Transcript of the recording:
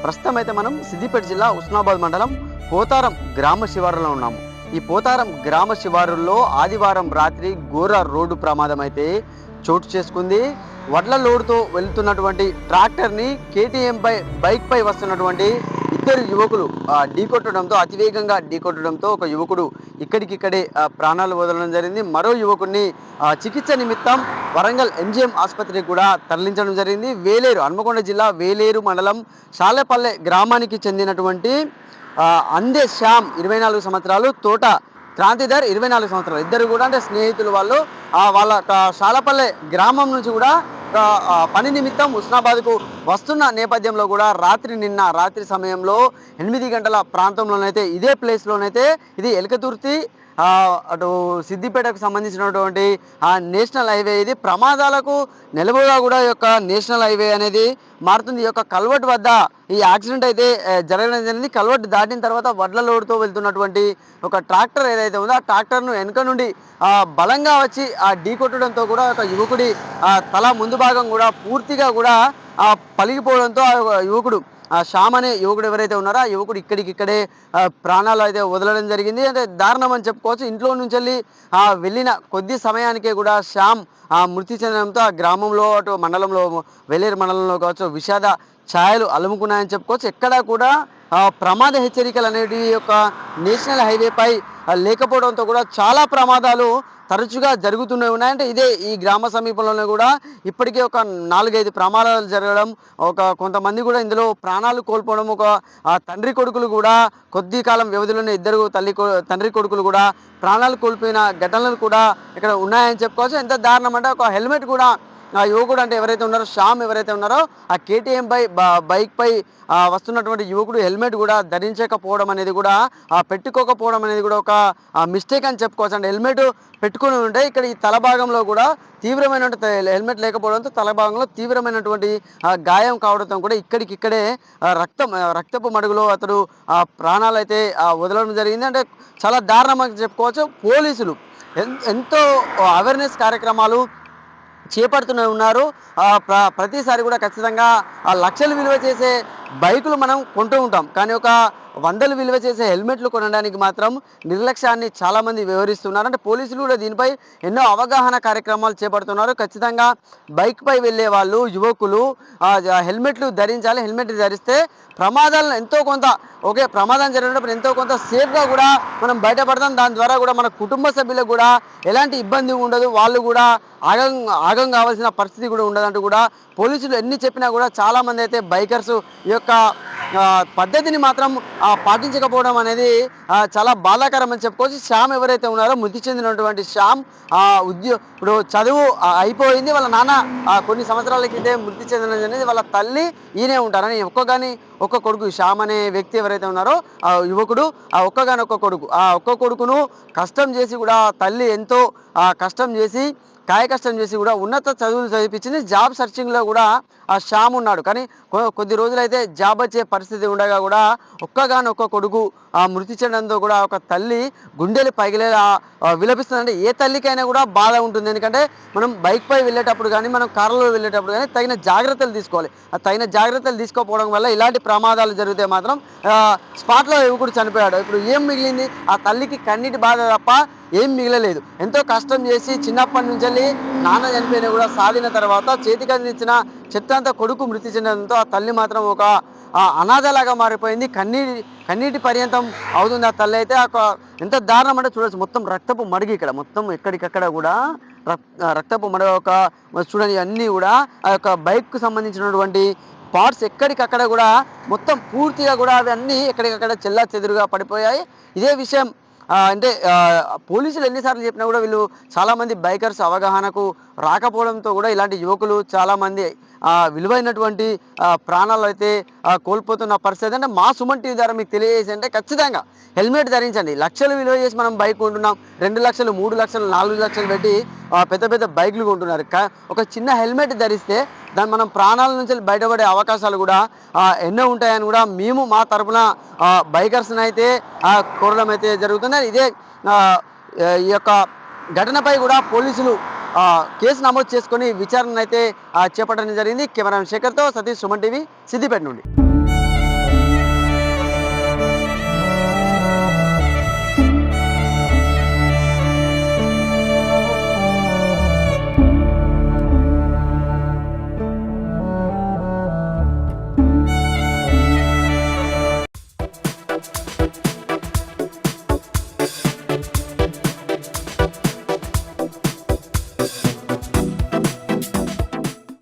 ప్రస్తుతం అయితే మనం సిద్దిపేట జిల్లా ఉస్నాబాద్ మండలం పోతారం గ్రామ శివారులో ఉన్నాము. ఈ పోతారం గ్రామ శివారుల్లో ఆదివారం రాత్రి ఘోర రోడ్డు ప్రమాదం అయితే చోటు చేసుకుంది. వడ్ల లోడుతో వెళ్తున్నటువంటి ట్రాక్టర్ని కేటీఎం బైక్ పై వస్తున్నటువంటి ఇద్దరు యువకులు ఢీకొట్టడంతో, అతివేగంగా ఢీకొట్టడంతో ఒక యువకుడు ఇక్కడికిక్కడే ప్రాణాలు వదలడం జరిగింది. మరో యువకుడిని చికిత్స నిమిత్తం వరంగల్ ఎంజిఎం ఆసుపత్రికి కూడా తరలించడం జరిగింది. వేలేరు, హన్మకొండ జిల్లా వేలేరు మండలం షాలేపల్లె గ్రామానికి చెందినటువంటి అందే శ్యామ్ 24 సంవత్సరాలు, తోట క్రాంతిధర్ 24 సంవత్సరాలు, ఇద్దరు కూడా అంటే స్నేహితులు. వాళ్ళు వాళ్ళ షాలపల్లె గ్రామం నుంచి కూడా పని నిమిత్తం హుస్నాబాద్కు వస్తున్న నేపథ్యంలో కూడా నిన్న రాత్రి సమయంలో 8 గంటల ప్రాంతంలోనైతే ఇదే ప్లేస్లోనైతే, ఇది ఎలకతుర్తి అటు సిద్దిపేటకు సంబంధించినటువంటి నేషనల్ హైవే. ఇది ప్రమాదాలకు నెలవుగా కూడా ఈ యొక్క నేషనల్ హైవే అనేది మారుతుంది. ఈ యొక్క కల్వర్ట్ వద్ద ఈ యాక్సిడెంట్ అయితే జరగడం జరిగింది. కల్వర్ట్ దాటిన తర్వాత వడ్ల లోడుతో వెళ్తున్నటువంటి ఒక ట్రాక్టర్ ఏదైతే ఉందో ఆ ట్రాక్టర్ను వెనుక నుండి బలంగా వచ్చి ఢీకొట్టడంతో కూడా ఒక యువకుడి తల ముందు భాగం కూడా పూర్తిగా కూడా పలిగిపోవడంతో ఆ యువకుడు శ్యామ్ అనే యువకుడు ఎవరైతే ఉన్నారో ఆ యువకుడు ఇక్కడికిక్కడే ప్రాణాలు అయితే వదలడం జరిగింది. అంటే దారుణం అని చెప్పుకోవచ్చు. ఇంట్లో నుంచి వెళ్ళిన కొద్ది సమయానికే కూడా శ్యామ్ మృతి చెందడంతో ఆ గ్రామంలో, అటు మండలంలో, వేలేరు మండలంలో కావచ్చు, విషాద ఛాయలు అలుముకున్నాయని చెప్పుకోవచ్చు. ఎక్కడా కూడా ప్రమాద హెచ్చరికలు అనేవి యొక్క నేషనల్ హైవేపై లేకపోవడంతో కూడా చాలా ప్రమాదాలు తరచుగా జరుగుతూనే ఉన్నాయంటే ఇదే ఈ గ్రామ సమీపంలోనే కూడా ఇప్పటికే ఒక 4-5 ప్రమాదాలు జరగడం, కొంతమంది కూడా ఇందులో ప్రాణాలు కోల్పోవడం, తండ్రి కొడుకులు కూడా కొద్ది కాలం వ్యవధిలోనే ఇద్దరు తండ్రి కొడుకులు కూడా ప్రాణాలు కోల్పోయిన ఘటనలు కూడా ఇక్కడ ఉన్నాయని చెప్పుకోవచ్చు. ఎంత దారుణం అంటే ఒక హెల్మెట్ కూడా ఆ యువకుడు అంటే ఎవరైతే ఉన్నారో, శ్యామ్ ఎవరైతే ఉన్నారో, ఆ కేటీఎం బైక్ పై వస్తున్నటువంటి యువకుడు హెల్మెట్ కూడా ధరించకపోవడం అనేది కూడా, పెట్టుకోకపోవడం అనేది కూడా ఒక మిస్టేక్ అని చెప్పుకోవచ్చు. అంటే హెల్మెట్ పెట్టుకుని ఉంటే ఇక్కడ ఈ తల భాగంలో కూడా తీవ్రమైనటువంటి, హెల్మెట్ లేకపోవడంతో తల భాగంలో తీవ్రమైనటువంటి గాయం కావడంతో కూడా ఇక్కడికిక్కడే రక్తపు మడుగులో అతడు ప్రాణాలు అయితే వదలడం జరిగింది. అంటే చాలా దారుణం అని చెప్పుకోవచ్చు. పోలీసులు ఎంతో అవేర్నెస్ కార్యక్రమాలు చేపడుతూనే ఉన్నారు. ప్రతిసారి కూడా ఖచ్చితంగా లక్షలు విలువ చేసే బైకులు మనం కొంటూ ఉంటాం, కానీ ఒక 100లు విలువ చేసే హెల్మెట్లు కొనడానికి మాత్రం నిర్లక్ష్యాన్ని చాలామంది వివరిస్తున్నారు. అంటే పోలీసులు కూడా దీనిపై ఎన్నో అవగాహన కార్యక్రమాలు చేపడుతున్నారు. ఖచ్చితంగా బైక్ పై వెళ్ళే వాళ్ళు, యువకులు హెల్మెట్లు ధరించాలి. హెల్మెట్ ధరిస్తే ప్రమాదాలను ఎంతో కొంత, ప్రమాదం జరిగినప్పుడు ఎంతో కొంత సేఫ్గా కూడా మనం బయటపడతాం. దాని ద్వారా కూడా మన కుటుంబ సభ్యులకు కూడా ఎలాంటి ఇబ్బంది ఉండదు, వాళ్ళు కూడా ఆగం కావాల్సిన పరిస్థితి కూడా ఉండదంటూ కూడా పోలీసులు ఎన్ని చెప్పినా కూడా చాలామంది అయితే బైకర్స్ ఈ యొక్క పద్ధతిని మాత్రం పాటించకపోవడం అనేది చాలా బాధాకరం అని చెప్పుకోవచ్చు. శ్యామ్ ఎవరైతే ఉన్నారో, మృతి చెందినటువంటి శ్యామ్ ఇప్పుడు చదువు అయిపోయింది. వాళ్ళ నాన్న కొన్ని సంవత్సరాల క్రితే మృతి చెందడం అనేది, వాళ్ళ తల్లి ఈయనే ఉంటారని ఒక్క కొడుకు శ్యామ్ అనే వ్యక్తి ఎవరైతే ఉన్నారో ఆ యువకుడు, ఒక్క కొడుకును కష్టం చేసి కూడా తల్లి ఎంతో కష్టం చేసి, కష్టం చేసి కూడా ఉన్నత చదువులు చదివించింది. జాబ్ సర్చింగ్లో కూడా ఆ శ్యామ్ ఉన్నాడు, కానీ కొద్ది రోజులైతే జాబ్ వచ్చే పరిస్థితి ఉండగా కూడా ఒక్క కొడుకు మృతి చెందడంతో కూడా ఒక తల్లి గుండెలు పగిలేలా విలపిస్తుందంటే ఏ తల్లికైనా కూడా బాధ ఉంటుంది. ఎందుకంటే మనం బైక్ పై వెళ్ళేటప్పుడు కానీ, మనం కారులో వెళ్ళేటప్పుడు కానీ తగిన జాగ్రత్తలు తీసుకోవాలి. తగిన జాగ్రత్తలు తీసుకోకపోవడం వల్ల ఇలాంటి ప్రమాదాలు జరిగితే మాత్రం స్పాట్లో యువకుడు చనిపోయాడు. ఇప్పుడు ఏం మిగిలింది? ఆ తల్లికి కన్నీటి బాధ తప్ప ఏం మిగలలేదు. ఎంతో కష్టం చేసి చిన్నప్పటి నుంచి నాన్న చనిపోయినా కూడా సాధిన తర్వాత చేతికి అందించిన చెత్తంతా కొడుకు మృతి చెందడంతో ఆ తల్లి మాత్రం ఒక అనాథలాగా మారిపోయింది. కన్నీటి పర్యంతం అవుతుంది ఆ తల్లి అయితే. ఎంత దారుణం అంటే చూడవచ్చు, మొత్తం రక్తపు మడిగి, ఇక్కడ మొత్తం ఎక్కడికక్కడ కూడా రక్తపు మడిగ, చూడండి అన్నీ కూడా ఆ యొక్క బైక్కు సంబంధించినటువంటి పార్ట్స్ ఎక్కడికక్కడ కూడా మొత్తం పూర్తిగా కూడా అవి అన్నీ ఎక్కడికక్కడ చెల్లా చెదురుగా పడిపోయాయి. ఇదే విషయం అంటే పోలీసులు ఎన్నిసార్లు చెప్పినా కూడా వీళ్ళు చాలామంది బైకర్స్ అవగాహనకు రాకపోవడంతో కూడా ఇలాంటి యువకులు చాలామంది విలువైనటువంటి ప్రాణాలు అయితే కోల్పోతున్న పరిస్థితి. అంటే మా సుమన్ టీవీ ద్వారా మీకు తెలియజేసి అంటే ఖచ్చితంగా హెల్మెట్ ధరించండి. లక్షలు విలువ చేసి మనం బైక్ కొంటున్నాం, 2 లక్షలు, 3 లక్షలు, 4 లక్షలు పెట్టి పెద్ద పెద్ద బైకులు కొంటున్నారు. ఒక చిన్న హెల్మెట్ ధరిస్తే దాన్ని మనం ప్రాణాల నుంచి బయటపడే అవకాశాలు కూడా ఎన్నో ఉంటాయని కూడా మేము మా తరపున బైకర్స్ని అయితే కోరడం అయితే జరుగుతుంది. ఇదే ఈ యొక్క ఘటనపై కూడా పోలీసులు కేసు నమోదు చేసుకొని విచారణ అయితే చేపట్టడం జరిగింది. కెమెరామెన్ శేఖర్తో సతీష్, సుమన్ టీవీ, సిద్దిపేట నుండి.